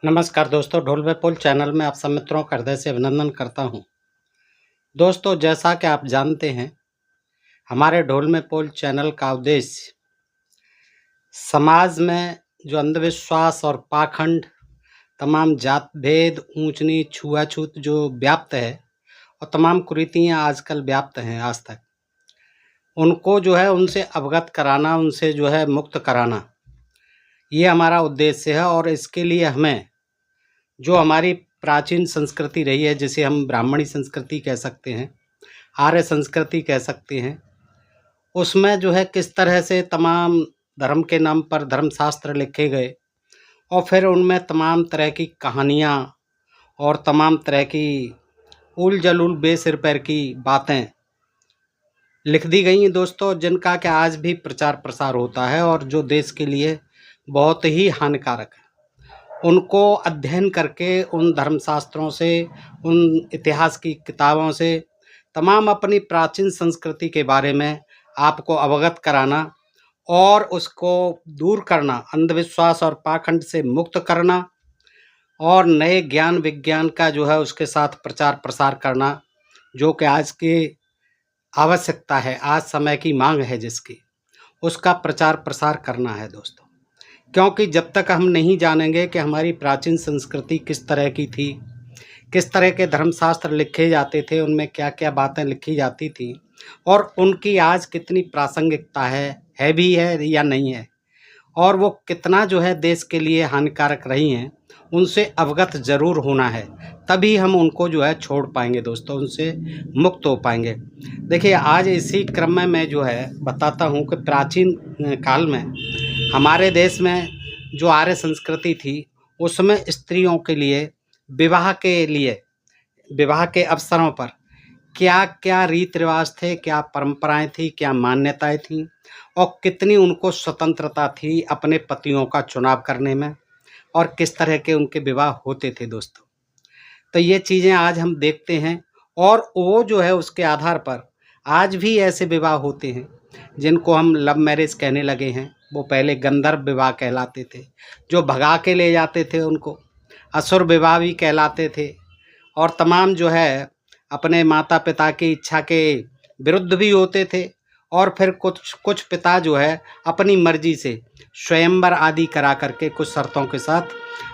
नमस्कार दोस्तों, ढोल पे पुल चैनल में आप सब मित्रों का हृदय से अभिनंदन करता हूं। दोस्तों, जैसा कि आप जानते हैं, हमारे ढोल में पुल चैनल का उद्देश्य समाज में जो अंधविश्वास और पाखंड, तमाम जात भेद, ऊंच नीच, छुआछूत जो व्याप्त है और तमाम कुरीतियां आजकल व्याप्त हैं आज तक, उनको जो है उनसे अवगत कराना, उनसे जो है मुक्त कराना, ये हमारा उद्देश्य है। और इसके लिए हमें जो हमारी प्राचीन संस्कृति रही है, जिसे हम ब्राह्मणी संस्कृति कह सकते हैं, आर्य संस्कृति कह सकते हैं, उसमें जो है किस तरह से तमाम धर्म के नाम पर धर्मशास्त्र लिखे गए और फिर उनमें तमाम तरह की कहानियाँ और तमाम तरह की उल जलूल बेसिर पैर की बातें लिख दी गई हैं दोस्तों, जिनका कि आज भी प्रचार प्रसार होता है और जो देश के लिए बहुत ही हानिकारक है। उनको अध्ययन करके उन धर्मशास्त्रों से, उन इतिहास की किताबों से तमाम अपनी प्राचीन संस्कृति के बारे में आपको अवगत कराना और उसको दूर करना, अंधविश्वास और पाखंड से मुक्त करना और नए ज्ञान विज्ञान का जो है उसके साथ प्रचार प्रसार करना, जो कि आज की आवश्यकता है, आज समय की मांग है जिसकी, उसका प्रचार प्रसार करना है दोस्तों। क्योंकि जब तक हम नहीं जानेंगे कि हमारी प्राचीन संस्कृति किस तरह की थी, किस तरह के धर्मशास्त्र लिखे जाते थे, उनमें क्या क्या बातें लिखी जाती थी और उनकी आज कितनी प्रासंगिकता है भी है या नहीं है, और वो कितना जो है देश के लिए हानिकारक रही हैं, उनसे अवगत ज़रूर होना है। तभी हम उनको जो है छोड़ पाएंगे दोस्तों, उनसे मुक्त हो पाएंगे। देखिए, आज इसी क्रम में मैं जो है बताता हूँ कि प्राचीन काल में हमारे देश में जो आर्य संस्कृति थी, उसमें स्त्रियों के लिए विवाह के अवसरों पर क्या क्या रीति रिवाज थे, क्या परंपराएं थी, क्या मान्यताएं थीं और कितनी उनको स्वतंत्रता थी अपने पतियों का चुनाव करने में और किस तरह के उनके विवाह होते थे दोस्तों। तो ये चीज़ें आज हम देखते हैं और वो जो है उसके आधार पर आज भी ऐसे विवाह होते हैं जिनको हम लव मैरिज कहने लगे हैं। वो पहले गंधर्व विवाह कहलाते थे, जो भगा के ले जाते थे उनको असुर विवाह भी कहलाते थे, और तमाम जो है अपने माता पिता की इच्छा के विरुद्ध भी होते थे। और फिर कुछ कुछ पिता जो है अपनी मर्जी से स्वयंवर आदि करा करके कुछ शर्तों के साथ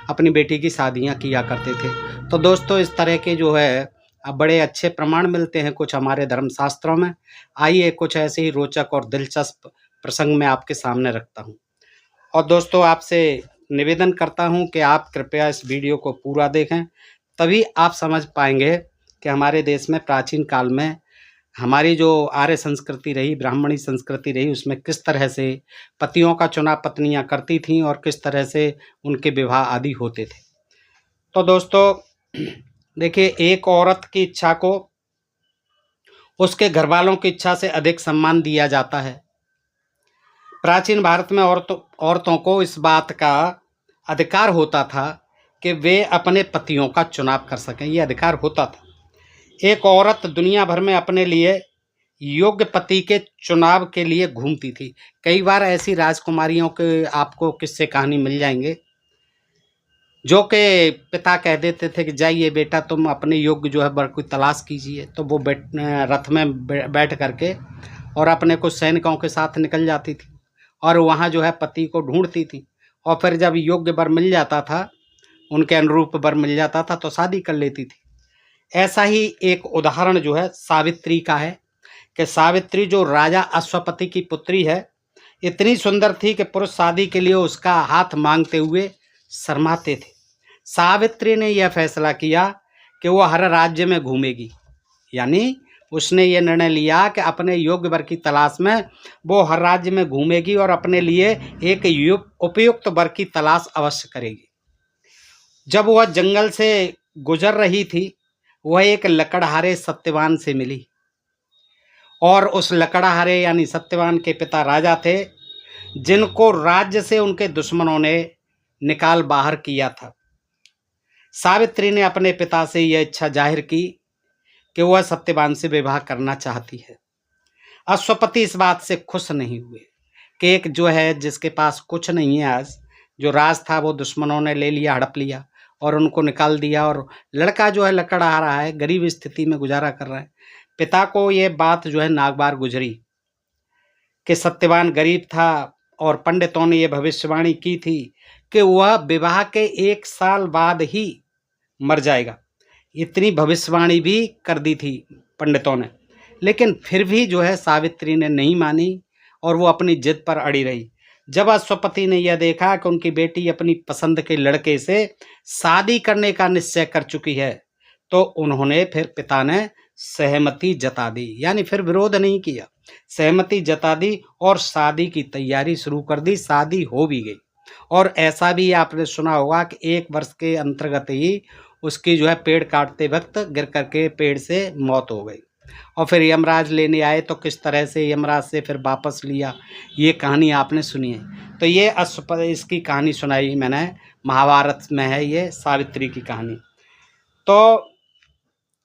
अपनी बेटी की शादियां किया करते थे। तो दोस्तों, इस तरह के जो है अब बड़े अच्छे प्रमाण मिलते हैं कुछ हमारे धर्मशास्त्रों में। आइए कुछ ऐसे ही रोचक और दिलचस्प प्रसंग मैं आपके सामने रखता हूँ। और दोस्तों, आपसे निवेदन करता हूँ कि आप कृपया इस वीडियो को पूरा देखें, तभी आप समझ पाएंगे कि हमारे देश में प्राचीन काल में हमारी जो आर्य संस्कृति रही, ब्राह्मणी संस्कृति रही, उसमें किस तरह से पतियों का चुनाव पत्नियां करती थीं और किस तरह से उनके विवाह आदि होते थे। तो दोस्तों देखिए, एक औरत की इच्छा को उसके घरवालों की इच्छा से अधिक सम्मान दिया जाता है। प्राचीन भारत में औरतों को इस बात का अधिकार होता था कि वे अपने पतियों का चुनाव कर सकें, ये अधिकार होता था। एक औरत दुनिया भर में अपने लिए योग्य पति के चुनाव के लिए घूमती थी। कई बार ऐसी राजकुमारियों के आपको किस्से कहानी मिल जाएंगे जो कि पिता कह देते थे कि जाइए बेटा, तुम अपने योग्य जो है वर कोई तलाश कीजिए। तो वो रथ में बैठ करके और अपने कुछ सैनिकों के साथ निकल जाती थी और वहाँ जो है पति को ढूंढती थी, और फिर जब योग्य वर मिल जाता था, उनके अनुरूप वर मिल जाता था, तो शादी कर लेती थी। ऐसा ही एक उदाहरण जो है सावित्री का है कि सावित्री जो राजा अश्वपति की पुत्री है, इतनी सुंदर थी कि पुरुष शादी के लिए उसका हाथ मांगते हुए शर्माते थे। सावित्री ने यह फैसला किया कि वो हर राज्य में घूमेगी, यानी उसने ये निर्णय लिया कि अपने योग्य वर की तलाश में वो हर राज्य में घूमेगी और अपने लिए एक उपयुक्त वर की तलाश अवश्य करेगी। जब वह जंगल से गुजर रही थी, वह एक लकड़हारे सत्यवान से मिली, और उस लकड़हारे यानी सत्यवान के पिता राजा थे, जिनको राज्य से उनके दुश्मनों ने निकाल बाहर किया था। सावित्री ने अपने पिता से यह इच्छा जाहिर की कि वह सत्यवान से विवाह करना चाहती है। अश्वपति इस बात से खुश नहीं हुए कि एक जो है जिसके पास कुछ नहीं है, आज जो राज था वो दुश्मनों ने ले लिया, हड़प लिया, और उनको निकाल दिया। और लड़का जो है लकड़ा आ रहा है, गरीब स्थिति में गुजारा कर रहा है। पिता को ये बात जो है नागबार गुजरी कि सत्यवान गरीब था और पंडितों ने ये भविष्यवाणी की थी कि वह विवाह के 1 साल बाद ही मर जाएगा। इतनी भविष्यवाणी भी कर दी थी पंडितों ने, लेकिन फिर भी जो है सावित्री ने नहीं मानी और वो अपनी जिद पर अड़ी रही। जब अश्वपति ने यह देखा कि उनकी बेटी अपनी पसंद के लड़के से शादी करने का निश्चय कर चुकी है, तो उन्होंने फिर पिता ने सहमति जता दी, यानी फिर विरोध नहीं किया, सहमति जता दी और शादी की तैयारी शुरू कर दी। शादी हो भी गई और ऐसा भी आपने सुना होगा कि 1 वर्ष के अंतर्गत ही उसकी जो है पेड़ काटते वक्त गिर करके पेड़ से मौत हो गई। और फिर यमराज लेने आए तो किस तरह से यमराज से फिर वापस लिया, ये कहानी आपने सुनी है। तो ये इसकी कहानी सुनाई मैंने, महाभारत में है ये सावित्री की कहानी। तो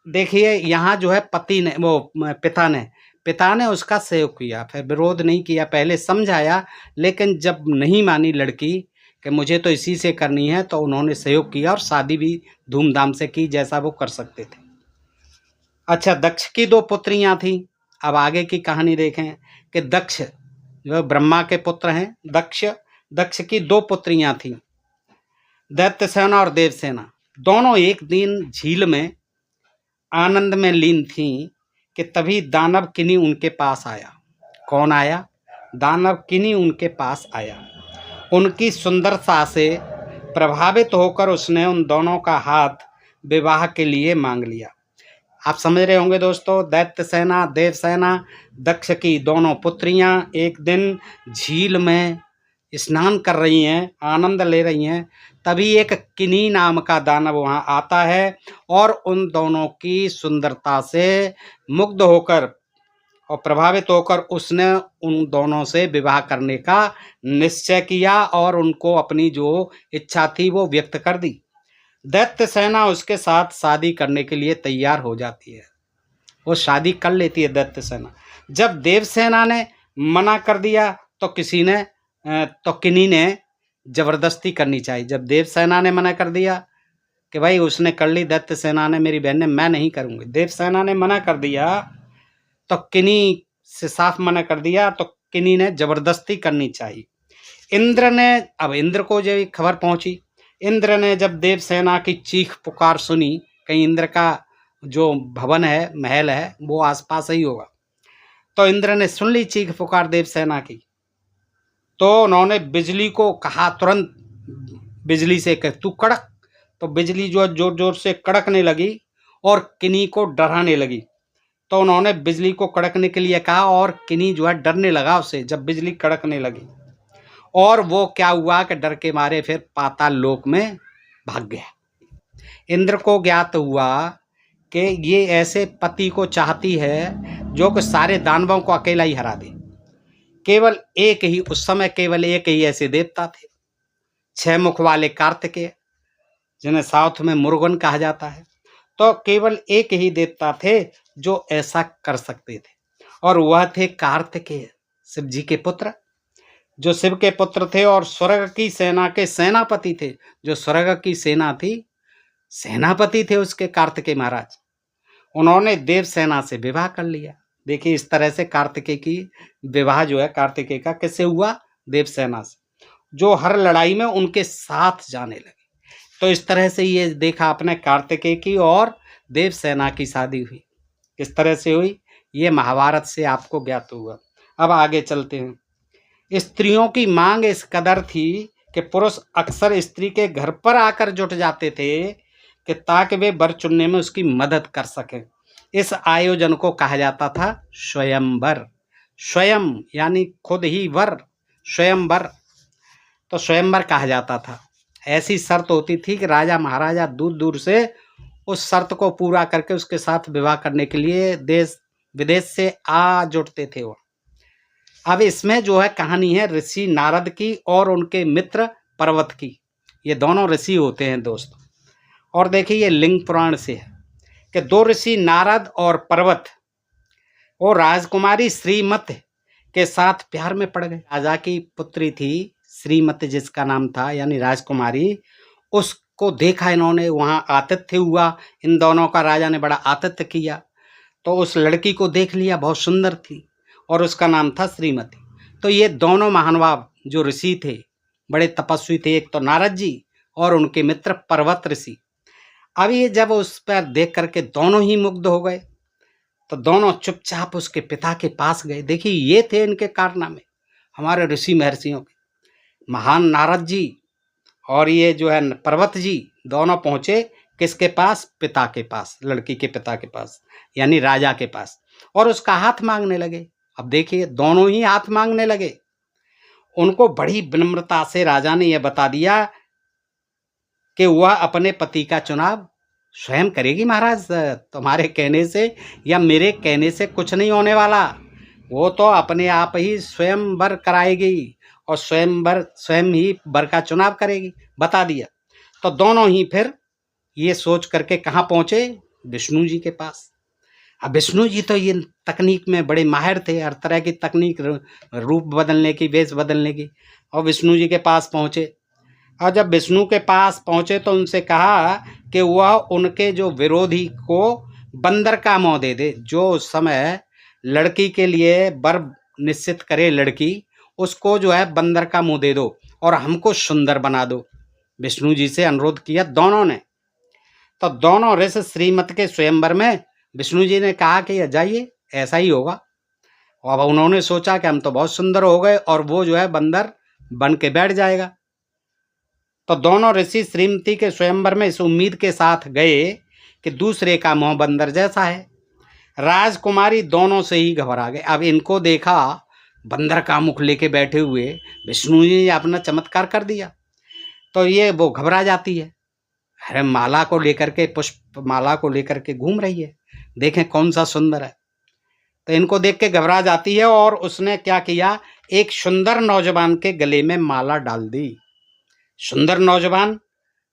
देखिए यहाँ जो है पति ने पिता ने उसका सहयोग किया, फिर विरोध नहीं किया, पहले समझाया, लेकिन जब नहीं मानी लड़की कि मुझे तो इसी से करनी है, तो उन्होंने सहयोग किया और शादी भी धूमधाम से की जैसा वो कर सकते थे। अच्छा, दक्ष की 2 पुत्रियां थीं। अब आगे की कहानी देखें कि दक्ष जो ब्रह्मा के पुत्र हैं, दक्ष की 2 पुत्रियां थीं, दैत्यसेना और देवसेना। दोनों एक दिन झील में आनंद में लीन थीं कि तभी दानव किन्हीं उनके पास आया। कौन आया? दानव किन्हीं उनके पास आया। उनकी सुंदरता से प्रभावित होकर उसने उन दोनों का हाथ विवाह के लिए मांग लिया। आप समझ रहे होंगे दोस्तों, दैत्य सेना, देवसेना, दक्ष की दोनों पुत्रियां एक दिन झील में स्नान कर रही हैं, आनंद ले रही हैं। तभी एक किन्ही नाम का दानव वहां आता है और उन दोनों की सुंदरता से मुग्ध होकर और प्रभावित होकर उसने उन दोनों से विवाह करने का निश्चय किया और उनको अपनी जो इच्छा थी वो व्यक्त कर दी। दैत्य सेना उसके साथ शादी करने के लिए तैयार हो जाती है, वो शादी कर लेती है दैत्य सेना। जब देवसेना ने मना कर दिया तो किन्हीं ने जबरदस्ती करनी चाहिए। जब देवसेना ने मना कर दिया कि भाई उसने कर ली, दैत्य सेना ने, मेरी बहन ने, मैं नहीं करूँगी, देवसेना ने मना कर दिया तो किन्हीं से साफ मना कर दिया, तो किन्हीं ने जबरदस्ती करनी चाहिए। इंद्र को जब खबर पहुंची, इंद्र ने जब देवसेना की चीख पुकार सुनी, कहीं इंद्र का जो भवन है, महल है, वो आसपास ही होगा, तो इंद्र ने सुन ली चीख पुकार देवसेना की, तो उन्होंने बिजली को कहा तुरंत बिजली से कह तू कड़क। तो बिजली जो जोर जोर से कड़कने लगी और किन्हीं को डराने लगी। तो उन्होंने बिजली को कड़कने के लिए कहा और किन्हीं जो है डरने लगा उससे, जब बिजली कड़कने लगी। और वो क्या हुआ कि डर के मारे फिर पाताल लोक में भाग गया। इंद्र को ज्ञात हुआ कि ये ऐसे पति को चाहती है जो कि सारे दानवों को अकेला ही हरा दे। उस समय केवल एक ही ऐसे देवता थे, 6 मुख वाले कार्तिकेय, जिन्हें साउथ में मुरुगन कहा जाता है। तो केवल एक ही देवता थे जो ऐसा कर सकते थे, और वह थे कार्तिकेय, शिव जी के पुत्र, जो शिव के पुत्र थे और स्वर्ग की सेना के सेनापति थे। जो स्वर्ग की सेना थी, सेनापति थे उसके कार्तिकेय महाराज। उन्होंने देवसेना से विवाह कर लिया। देखिए इस तरह से कार्तिकेय की विवाह जो है कार्तिकेय का कैसे हुआ? देवसेना से, जो हर लड़ाई में उनके साथ जाने लगे। तो इस तरह से ये देखा आपने कार्तिकेय की और देवसेना की शादी हुई। किस तरह से हुई ये महाभारत से आपको ज्ञात हुआ। अब आगे चलते हैं। स्त्रियों की मांग इस कदर थी कि पुरुष अक्सर स्त्री के घर पर आकर जुट जाते थे कि ताकि वे वर चुनने में उसकी मदद कर सकें। इस आयोजन को कहा जाता था स्वयंवर। स्वयं यानी खुद ही वर, स्वयंवर, तो स्वयंवर कहा जाता था। ऐसी शर्त होती थी कि राजा महाराजा दूर दूर से उस शर्त को पूरा करके उसके साथ विवाह करने के लिए देश विदेश से आ जुटते थे वो। अब इसमें जो है कहानी है ऋषि नारद की और उनके मित्र पर्वत की। ये दोनों ऋषि होते हैं दोस्तों। और देखिए ये लिंग पुराण से है कि 2 ऋषि नारद और पर्वत वो राजकुमारी श्रीमत के साथ प्यार में पड़ गए। राजा की पुत्री थी श्रीमत जिसका नाम था, यानी राजकुमारी, उस को देखा इन्होंने, वहाँ आतिथ्य हुआ इन दोनों का, राजा ने बड़ा आतिथ्य किया। तो उस लड़की को देख लिया, बहुत सुंदर थी और उसका नाम था श्रीमती। तो ये दोनों महानुभाव जो ऋषि थे, बड़े तपस्वी थे, एक तो नारद जी और उनके मित्र पर्वत ऋषि। अब ये जब उस पर देख करके दोनों ही मुग्ध हो गए, तो दोनों चुपचाप उसके पिता के पास गए। देखिए ये थे इनके कारनामे, हमारे ऋषि महर्षियों के। महान नारद जी और ये जो है पर्वत जी, दोनों पहुंचे किसके पास? पिता के पास, लड़की के पिता के पास, यानी राजा के पास, और उसका हाथ मांगने लगे। अब देखिए दोनों ही हाथ मांगने लगे। उनको बड़ी विनम्रता से राजा ने यह बता दिया कि वह अपने पति का चुनाव स्वयं करेगी। महाराज, तुम्हारे कहने से या मेरे कहने से कुछ नहीं होने वाला, वो तो अपने आप ही स्वयं वर कराएगी और स्वयं ही वर का चुनाव करेगी, बता दिया। तो दोनों ही फिर ये सोच करके कहाँ पहुँचे? विष्णु जी के पास। अब विष्णु जी तो ये तकनीक में बड़े माहिर थे, हर तरह की तकनीक, रूप बदलने की, वेश बदलने की। और विष्णु जी के पास पहुँचे, और जब विष्णु के पास पहुँचे तो उनसे कहा कि वह उनके जो विरोधी को बंदर का मुँह दे दे। जो उस समय लड़की के लिए वर निश्चित करे लड़की, उसको जो है बंदर का मुँह दे दो और हमको सुंदर बना दो। विष्णु जी से अनुरोध किया दोनों ने। तो दोनों ऋषि श्रीमत के स्वयंवर में विष्णु जी ने कहा कि जाइए, ऐसा ही होगा। अब उन्होंने सोचा कि हम तो बहुत सुंदर हो गए और वो जो है बंदर बन के बैठ जाएगा। तो दोनों ऋषि श्रीमती के स्वयंवर में इस उम्मीद के साथ गए कि दूसरे का मुंह बंदर जैसा है। राजकुमारी दोनों से ही घबरा गए। अब इनको देखा बंदर का मुख लेके बैठे हुए, विष्णु जी ने अपना चमत्कार कर दिया, तो ये वो घबरा जाती है। अरे माला को लेकर के, पुष्प माला को लेकर के घूम रही है, देखें कौन सा सुंदर है। तो इनको देख के घबरा जाती है और उसने क्या किया, एक सुंदर नौजवान के गले में माला डाल दी। सुंदर नौजवान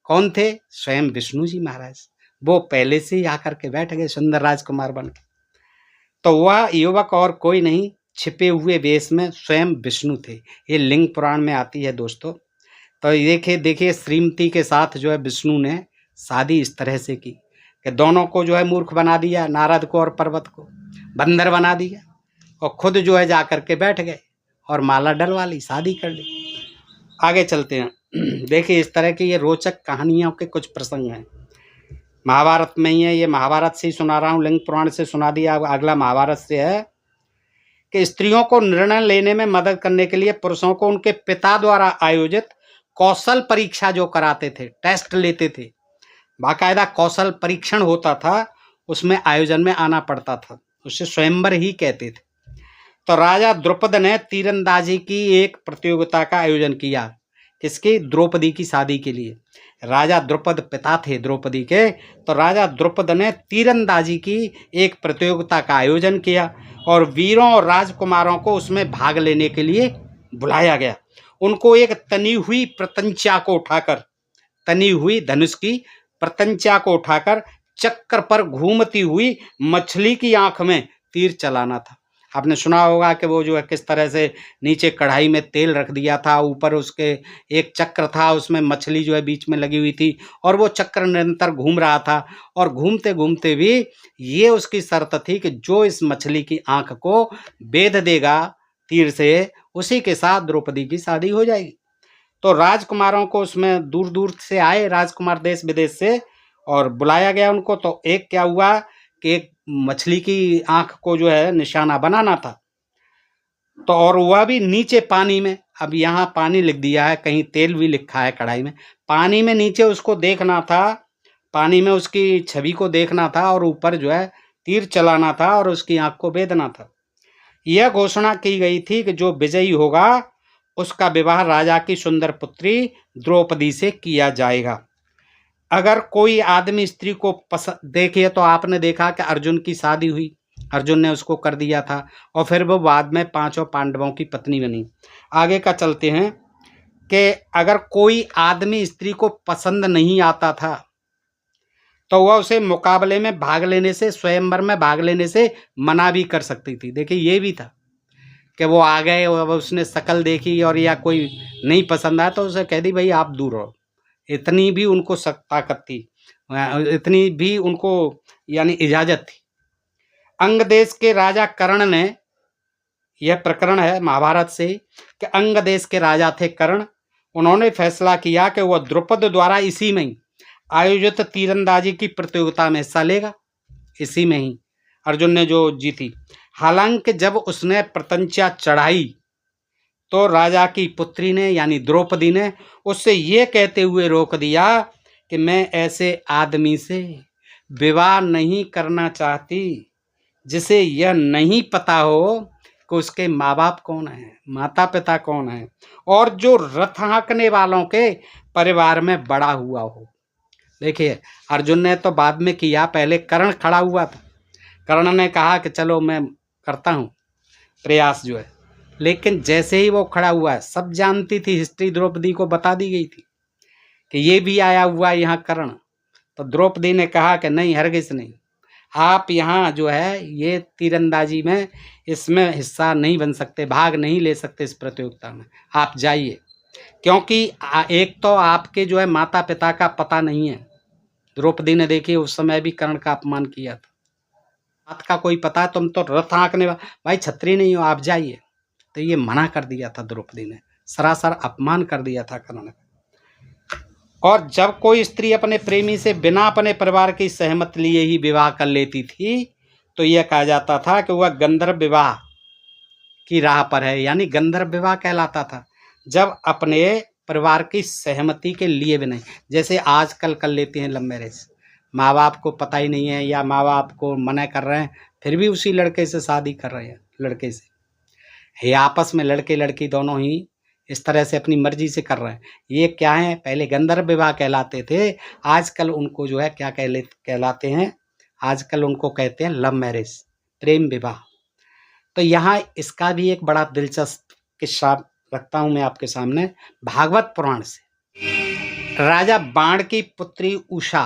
कौन थे? स्वयं विष्णु जी महाराज। वो पहले से ही आकर के बैठ गए सुंदर राजकुमार बन के। तो वह युवक और कोई नहीं, छिपे हुए वेश में स्वयं विष्णु थे। ये लिंग पुराण में आती है दोस्तों। तो देखिए श्रीमती के साथ जो है विष्णु ने शादी इस तरह से की कि दोनों को जो है मूर्ख बना दिया, नारद को और पर्वत को बंदर बना दिया, और खुद जो है जा करके बैठ गए और माला डलवा ली, शादी कर ली। आगे चलते हैं। देखिए इस तरह की ये रोचक कहानियों के कुछ प्रसंग हैं, महाभारत में ही है। ये महाभारत से ही सुना रहा हूँ, लिंग पुराण से सुना दिया। अगला महाभारत से है कि स्त्रियों को निर्णय लेने में मदद करने के लिए पुरुषों को उनके पिता द्वारा आयोजित कौशल परीक्षा जो कराते थे, टेस्ट लेते थे, बाकायदा कौशल परीक्षण होता था, उसमें आयोजन में आना पड़ता था, उसे स्वयंवर ही कहते थे। तो राजा द्रुपद ने तीरंदाजी की एक प्रतियोगिता का आयोजन किया। किसकी? द्रौपदी की शादी के लिए। राजा द्रुपद पिता थे द्रौपदी के, तो राजा द्रुपद ने तीरंदाजी की एक प्रतियोगिता का आयोजन किया और वीरों और राजकुमारों को उसमें भाग लेने के लिए बुलाया गया। उनको एक तनी हुई प्रतंचा को उठाकर, तनी हुई धनुष की प्रतंचा को उठाकर चक्र पर घूमती हुई मछली की आंख में तीर चलाना था। आपने सुना होगा कि वो जो है किस तरह से नीचे कढ़ाई में तेल रख दिया था, ऊपर उसके एक चक्र था, उसमें मछली जो है बीच में लगी हुई थी और वो चक्र निरंतर घूम रहा था। और घूमते घूमते भी ये उसकी शर्त थी कि जो इस मछली की आंख को बेध देगा तीर से, उसी के साथ द्रौपदी की शादी हो जाएगी। तो राजकुमारों को उसमें दूर दूर से आए राजकुमार, देश विदेश से, और बुलाया गया उनको। तो एक क्या हुआ कि एक मछली की आंख को जो है निशाना बनाना था, तो और वह भी नीचे पानी में। अब यहाँ पानी लिख दिया है, कहीं तेल भी लिखा है कढ़ाई में, पानी में नीचे उसको देखना था, पानी में उसकी छवि को देखना था और ऊपर जो है तीर चलाना था और उसकी आंख को बेधना था। यह घोषणा की गई थी कि जो विजयी होगा उसका विवाह राजा की सुंदर पुत्री द्रौपदी से किया जाएगा। अगर कोई आदमी स्त्री को पसंद, देखिए तो आपने देखा कि अर्जुन की शादी हुई, अर्जुन ने उसको कर दिया था और फिर वो बाद में पांचों पांडवों की पत्नी बनी। आगे का चलते हैं कि अगर कोई आदमी स्त्री को पसंद नहीं आता था तो वह उसे मुकाबले में भाग लेने से, स्वयंवर में भाग लेने से मना भी कर सकती थी। देखिए ये भी था कि वो आ गए, अब उसने शक्ल देखी और या कोई नहीं पसंद आया तो उसे कह दी भाई आप दूर रहो, इतनी भी उनको ताकत थी, इतनी भी उनको यानी इजाजत थी। अंग देश के राजा कर्ण ने, यह प्रकरण है महाभारत से, कि अंग देश के राजा थे कर्ण। उन्होंने फैसला किया कि वह द्रुपद द्वारा इसी में ही आयोजित तीरंदाजी की प्रतियोगिता में हिस्सा लेगा। इसी में ही अर्जुन ने जो जीती। हालांकि जब उसने प्रतंचा चढ़ाई तो राजा की पुत्री ने यानी द्रौपदी ने उससे ये कहते हुए रोक दिया कि मैं ऐसे आदमी से विवाह नहीं करना चाहती जिसे यह नहीं पता हो कि उसके माँ बाप कौन है, माता पिता कौन है, और जो रथ हाँकने वालों के परिवार में बड़ा हुआ हो। देखिए, अर्जुन ने तो बाद में किया, पहले कर्ण खड़ा हुआ था। कर्ण ने कहा कि चलो मैं करता हूँ प्रयास जो है, लेकिन जैसे ही वो खड़ा हुआ है, सब जानती थी, हिस्ट्री द्रौपदी को बता दी गई थी कि ये भी आया हुआ है यहाँ कर्ण। तो द्रौपदी ने कहा कि नहीं, हरगिज नहीं, आप यहाँ जो है ये तीरंदाजी में इसमें हिस्सा नहीं बन सकते, भाग नहीं ले सकते इस प्रतियोगिता में, आप जाइए। क्योंकि एक तो आपके जो है माता पिता का पता नहीं है। द्रौपदी ने देखिए उस समय भी कर्ण का अपमान किया था। बात का कोई पता है, तुम तो रथ हाँकने भाई छत्री नहीं हो, आप जाइए। तो ये मना कर दिया था द्रौपदी ने, सरासर अपमान कर दिया था कर्ण ने। और जब कोई स्त्री अपने प्रेमी से बिना अपने परिवार की सहमति लिए ही विवाह कर लेती थी तो यह कहा जाता था कि वह गंधर्व विवाह की राह पर है, यानी गंधर्व विवाह कहलाता था जब अपने परिवार की सहमति के लिए भी नहीं। जैसे आजकल कर लेते हैं लव मैरिज, माँ बाप को पता ही नहीं है या माँ बाप को मना कर रहे हैं, फिर भी उसी लड़के से शादी कर रहे हैं, लड़के से, ये आपस में लड़के लड़की दोनों ही इस तरह से अपनी मर्जी से कर रहे हैं। ये क्या है, पहले गंधर्व विवाह कहलाते थे, आजकल उनको जो है क्या कहलाते हैं, आजकल उनको कहते हैं लव मैरिज, प्रेम विवाह। तो यहाँ इसका भी एक बड़ा दिलचस्प किस्सा रखता हूँ मैं आपके सामने भागवत पुराण से। राजा बाण की पुत्री उषा,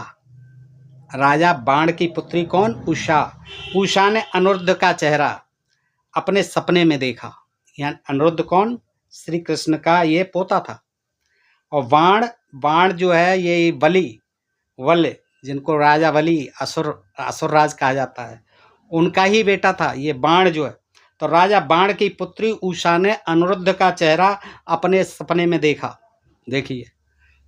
राजा बाण की पुत्री कौन, उषा। उषा ने अनिरुद्ध का चेहरा अपने सपने में देखा। यानी अनिरुद्ध कौन, श्री कृष्ण का ये पोता था। और बाण जो है ये वल जिनको राजा वली असुरराज कहा जाता है, उनका ही बेटा था ये बाण जो है। तो राजा बाण की पुत्री उषा ने अनिरुद्ध का चेहरा अपने सपने में देखा। देखिए,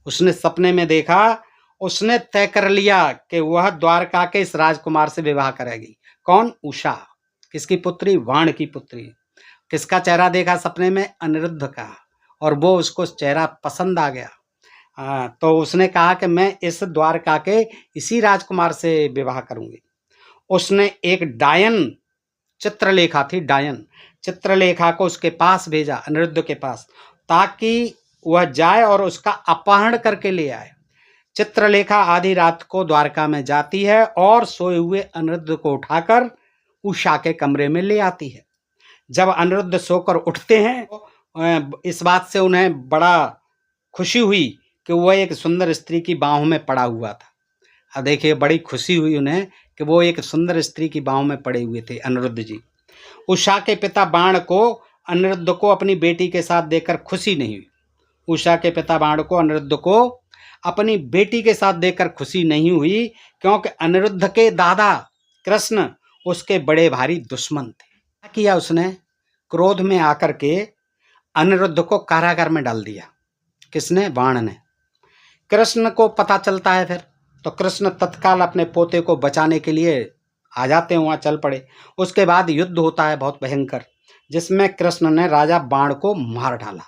उसने सपने में देखा, उसने तय कर लिया कि वह द्वारका के इस राजकुमार से विवाह करेगी। कौन, उषा। किसकी पुत्री, बाण की पुत्री। किसका चेहरा देखा सपने में, अनिरुद्ध का, और वो उसको चेहरा पसंद आ गया। तो उसने कहा कि मैं इस द्वारका के इसी राजकुमार से विवाह करूंगी। उसने एक डायन चित्रलेखा थी, डायन चित्रलेखा को उसके पास भेजा, अनिरुद्ध के पास, ताकि वह जाए और उसका अपहरण करके ले आए। चित्रलेखा आधी रात को द्वारका में जाती है और सोए हुए अनिरुद्ध को उठाकर उषा के कमरे में ले आती है। जब अनिरुद्ध सोकर उठते हैं तो इस बात से उन्हें बड़ा खुशी हुई कि वह एक सुंदर स्त्री की बाहों में पड़ा हुआ था। अब देखिए, बड़ी खुशी हुई उन्हें कि वो एक सुंदर स्त्री की बाहों में पड़े हुए थे अनिरुद्ध जी। उषा के पिता बाण को अनिरुद्ध को अपनी बेटी के साथ देखकर खुशी नहीं हुई। उषा के पिता बाण को अनिरुद्ध को अपनी बेटी के साथ देखकर खुशी नहीं हुई, क्योंकि अनिरुद्ध के दादा कृष्ण उसके बड़े भारी दुश्मन थे। क्या किया उसने, क्रोध में आकर के अनिरुद्ध को कारागार में डाल दिया। किसने, बाण ने। कृष्ण को पता चलता है फिर, तो कृष्ण तत्काल अपने पोते को बचाने के लिए आ जाते हैं, वहाँ चल पड़े। उसके बाद युद्ध होता है बहुत भयंकर, जिसमें कृष्ण ने राजा बाण को मार डाला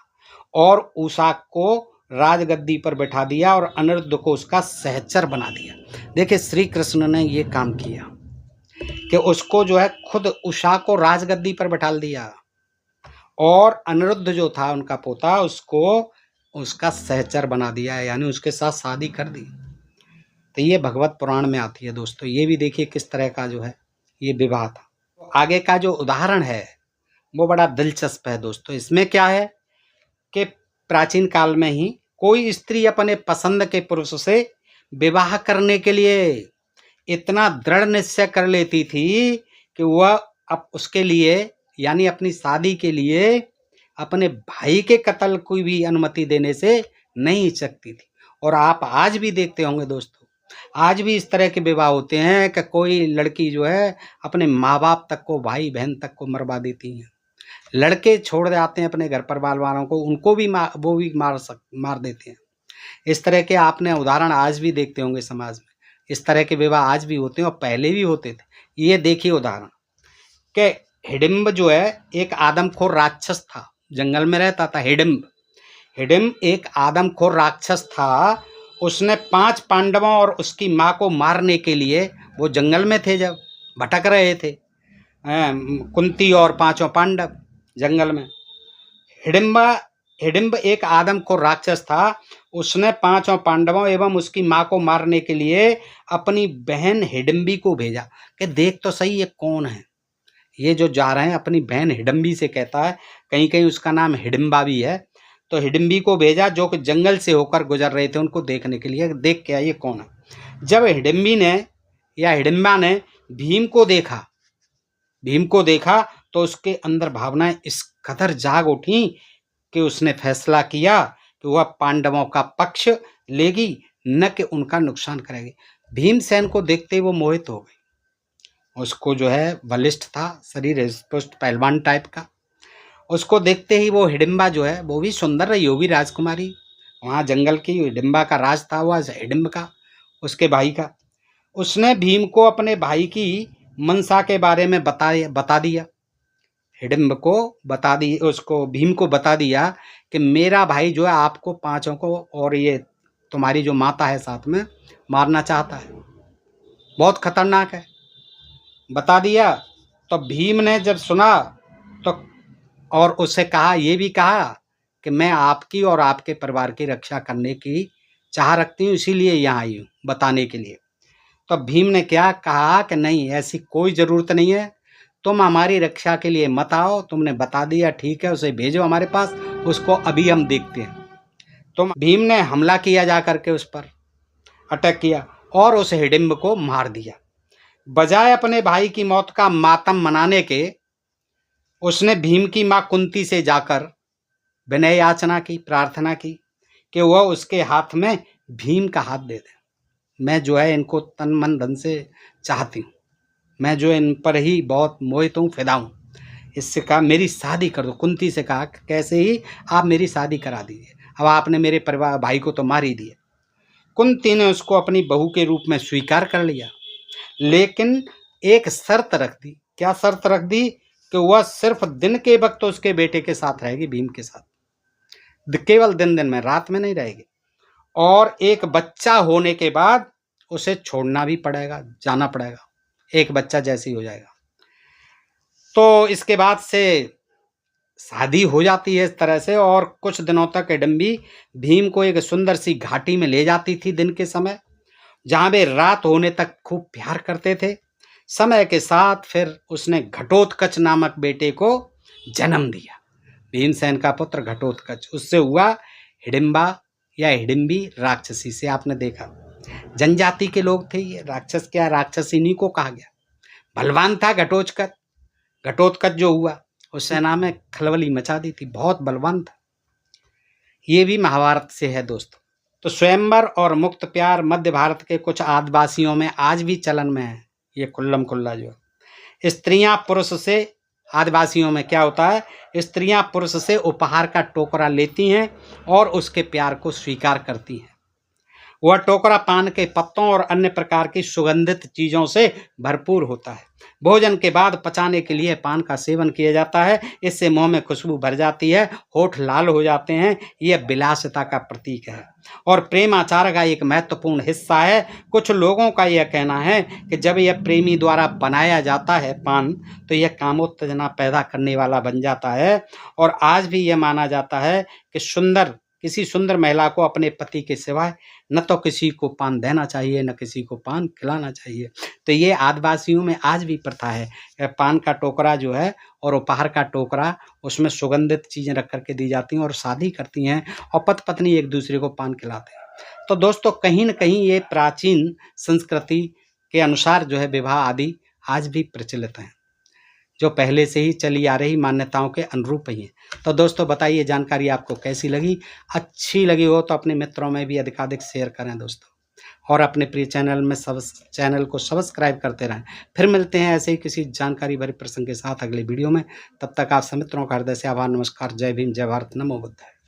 और उषा को राजगद्दी पर बैठा दिया और अनिरुद्ध को उसका सहचर बना दिया। देखिए, श्री कृष्ण ने ये काम किया कि उसको जो है खुद उषा को राजगद्दी पर बैठा दिया और अनिरुद्ध जो था उनका पोता, उसको उसका सहचर बना दिया, यानी उसके साथ शादी कर दी। तो ये भगवत पुराण में आती है दोस्तों। ये भी देखिए किस तरह का जो है ये विवाह था। तो आगे का जो उदाहरण है वो बड़ा दिलचस्प है दोस्तों। इसमें क्या है कि प्राचीन काल में ही कोई स्त्री अपने पसंद के पुरुष से विवाह करने के लिए इतना दृढ़ निश्चय कर लेती थी कि वह अब उसके लिए यानी अपनी शादी के लिए अपने भाई के कत्ल की भी अनुमति देने से नहीं हिचकती थी। और आप आज भी देखते होंगे दोस्तों, आज भी इस तरह के विवाह होते हैं कि कोई लड़की जो है अपने माँ बाप तक को, भाई बहन तक को मरवा देती हैं। लड़के छोड़ जाते हैं अपने घर परिवार वालों को, उनको भी वो भी मार देते हैं। इस तरह के आपने उदाहरण आज भी देखते होंगे समाज में। इस तरह के विवाह आज भी होते हैं और पहले भी होते थे। ये देखिए उदाहरण कि हिडिंब जो है एक आदमखोर राक्षस था, जंगल में रहता था। हिडिंब एक आदमखोर राक्षस था। उसने 5 पांडवों और उसकी माँ को मारने के लिए, वो जंगल में थे जब भटक रहे थे, कुंती और 5 पांडव जंगल में। हिडिंब एक आदमखोर राक्षस था। उसने 5 पांडवों एवं उसकी माँ को मारने के लिए अपनी बहन हिडिंबी को भेजा कि देख तो सही ये कौन है, ये जो जा रहे हैं। अपनी बहन हिडिंबी से कहता है, कहीं कहीं उसका नाम हिडिंबा भी है। तो हिडिंबी को भेजा जो कि जंगल से होकर गुजर रहे थे, उनको देखने के लिए, देख के ये कौन है। जब हिडिंबी ने या हिडिंबा ने भीम को देखा तो उसके अंदर भावनाएं इस कदर जाग उठी कि उसने फैसला किया कि वह पांडवों का पक्ष लेगी, न कि उनका नुकसान करेगी। भीमसेन को देखते ही वो मोहित हो गई। उसको जो है बलिष्ठ था, शरीर पुष्ट पहलवान टाइप का। उसको देखते ही वो हिडिंबा जो है वो भी सुंदर रही होगी, राजकुमारी। वहाँ जंगल की हिडिंबा का राज था, वह हिडिंब का, उसके भाई का। उसने भीम को अपने भाई की मनसा के बारे में बता दिया। हिडिंब को बता दी, उसको भीम को बता दिया कि मेरा भाई जो है आपको 5 को और ये तुम्हारी जो माता है साथ में मारना चाहता है, बहुत खतरनाक है, बता दिया। तो भीम ने जब सुना तो और उससे कहा, ये भी कहा कि मैं आपकी और आपके परिवार की रक्षा करने की चाह रखती हूँ, इसीलिए यहाँ आई हूँ बताने के लिए। तो भीम ने क्या कहा कि नहीं, ऐसी कोई ज़रूरत नहीं है, तुम हमारी रक्षा के लिए मत आओ, तुमने बता दिया ठीक है, उसे भेजो हमारे पास, उसको अभी हम देखते हैं। तो भीम ने हमला किया, जा करके उस पर अटैक किया और उस हिडिंब को मार दिया। बजाय अपने भाई की मौत का मातम मनाने के, उसने भीम की माँ कुंती से जाकर विनय याचना की, प्रार्थना की कि वह उसके हाथ में भीम का हाथ दे दे। मैं जो है इनको तन मन धन से चाहती हूँ, मैं जो इन पर ही बहुत मोहित हूँ, फिदा हूँ। इससे कहा मेरी शादी कर दो। कुंती से कहा कैसे ही, आप मेरी शादी करा दीजिए, अब आपने मेरे परिवार भाई को तो मार ही दिया। कुंती ने उसको अपनी बहू के रूप में स्वीकार कर लिया, लेकिन एक शर्त रख दी। क्या शर्त रख दी? कि वह सिर्फ दिन के वक्त उसके बेटे के साथ रहेगी, भीम के साथ, केवल दिन में, रात में नहीं रहेगी। और एक बच्चा होने के बाद उसे छोड़ना भी पड़ेगा, जाना पड़ेगा, एक बच्चा जैसे ही हो जाएगा। तो इसके बाद से शादी हो जाती है इस तरह से। और कुछ दिनों तक हिडिंबी भीम को एक सुंदर सी घाटी में ले जाती थी दिन के समय, जहाँ वे रात होने तक खूब प्यार करते थे। समय के साथ फिर उसने घटोत्कच नामक बेटे को जन्म दिया, भीमसेन का पुत्र घटोत्कच। उससे हुआ हिडिंबा या हिडिंबी राक्षसी से। आपने देखा जनजाति के लोग थे ये, राक्षस क्या राक्षसिनी को कहा गया। बलवान था घटोत्कच जो हुआ, उस सेना में खलबली मचा दी थी, बहुत बलवान था। ये भी महाभारत से है दोस्तों। तो स्वयंवर और मुक्त प्यार मध्य भारत के कुछ आदिवासियों में आज भी चलन में है। ये खुल्लम खुल्ला जो स्त्रियां पुरुष से, आदिवासियों में क्या होता है, स्त्रियां पुरुष से उपहार का टोकरा लेती हैं और उसके प्यार को स्वीकार करती हैं। वह टोकरा पान के पत्तों और अन्य प्रकार की सुगंधित चीज़ों से भरपूर होता है। भोजन के बाद पचाने के लिए पान का सेवन किया जाता है। इससे मुंह में खुशबू भर जाती है, होठ लाल हो जाते हैं। यह विलासिता का प्रतीक है और प्रेमाचार का एक महत्वपूर्ण हिस्सा है। कुछ लोगों का यह कहना है कि जब यह प्रेमी द्वारा बनाया जाता है पान, तो यह कामोत्तेजना पैदा करने वाला बन जाता है। और आज भी यह माना जाता है कि किसी सुंदर महिला को अपने पति के सिवाय न तो किसी को पान देना चाहिए, न किसी को पान खिलाना चाहिए। तो ये आदिवासियों में आज भी प्रथा है। पान का टोकरा जो है और उपहार का टोकरा, उसमें सुगंधित चीज़ें रख करके दी जाती हैं और शादी करती हैं और पति पत्नी एक दूसरे को पान खिलाते हैं। तो दोस्तों कहीं न कहीं ये प्राचीन संस्कृति के अनुसार जो है विवाह आदि आज भी प्रचलित हैं। जो पहले से ही चली आ रही मान्यताओं के अनुरूप ही हैं। तो दोस्तों बताइए जानकारी आपको कैसी लगी। अच्छी लगी हो तो अपने मित्रों में भी अधिकाधिक शेयर करें दोस्तों, और अपने प्रिय चैनल को सब्सक्राइब करते रहें। फिर मिलते हैं ऐसे ही किसी जानकारी भरे प्रसंग के साथ अगले वीडियो में। तब तक आप सभी मित्रों का हृदय से आभार, नमस्कार, जय भीम, जय भारत, नमो बुद्धाय।